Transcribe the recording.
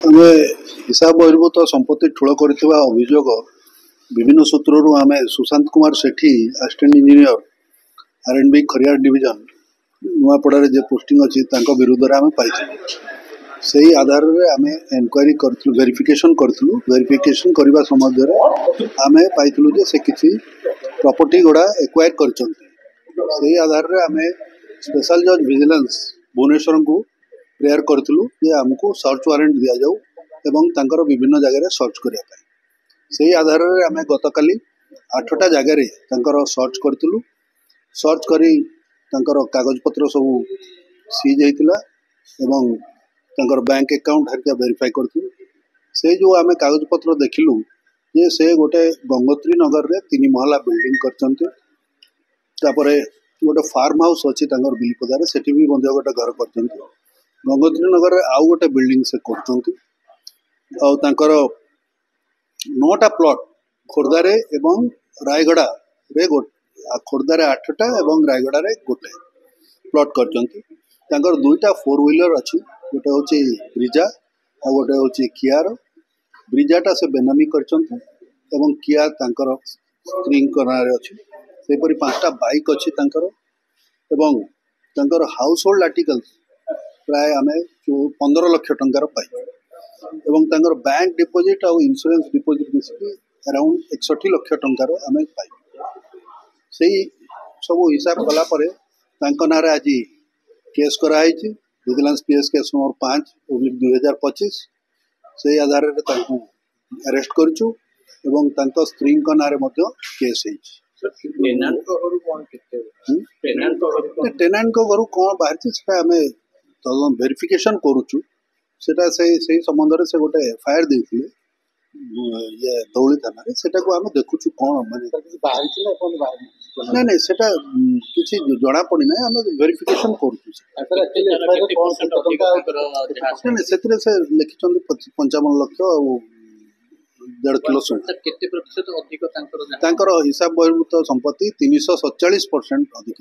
आमे हिसाब बहिर्भूत संपत्ति ठूल कर अभियोग विभिन्न सूत्रु आम Sushant Kumar Sethi assistant engineer R&B Khariar division Nuapada जे पोस्टिंग अच्छी विरुद्ध में आम पाई से आधार में आम एनक्वारी कर वेरिफिकेशन करूँ वेरिफिकेशन करने समय आम पाई से किसी प्रॉपर्टी गुड़ा एक्वायर कर आधार में आम स्पेशल जज विजिलेंस भुवनेश्वर को प्रेयर करूँ जे आमको सर्च वारंट दि जाऊ एवं तांकर विभिन्न जगह सर्च करने से आधार में आम गतकाली 8टा जगार सर्च करूँ सर्च करी कागज पत्र सब सीज होता एवं तांकर बैंक अकाउंट हरिका वेरीफाई करूँ से जो आम कागज पत्र देखिलु जे से गोटे गंगोत्री नगर रे 3 महला बिल्डिंग कर गोटे फार्म हाउस अच्छी बिलपदार से भी गोटे घर कर गंगोत्री नगर रे आउ गोटे बिल्डिंग से कर 9टा प्लॉट खोर्धारे एवं रायगड़ा रे खोर्धारे 8टा एवं रायगड़ा रे गोटे प्लॉट कर 2टा 4 व्हीलर अच्छी गोटे हूँ ब्रिजा आ गोटे हूँ कियार ब्रिजाटा से बेनामी कर किया स्त्री अच्छी सेपरी 5टा बाइक अच्छी हाउस होल्ड आर्टिकल प्राय आम 15 लाख टंकार पाई एवं बैंक डिपोजिट और इंश्योरेंस डिपोजिट मिसिकी अराउंड 61 लाख टंकार आम पाई से सब हिसाब कलापर ना आज केस कराई विजिलेंस पीएस केस नंबर 5/2025 से आधार में अरेस्ट करूँ स्त्री ना केस टेनांट घर कौन बाहर आम वेरिफिकेशन करुचु सेटा से संबंध में से गोटे एफआईआर देते ये धौली थाना से आम देखुचु कौन माने नहीं सेटा किसी जना पड़ी ना आम वेरिफिकेशन करुचु से लिखिं 55 लाख और 1.5 किलो सोना हिसाब बहिर्भूत संपत्ति 347% अधिक।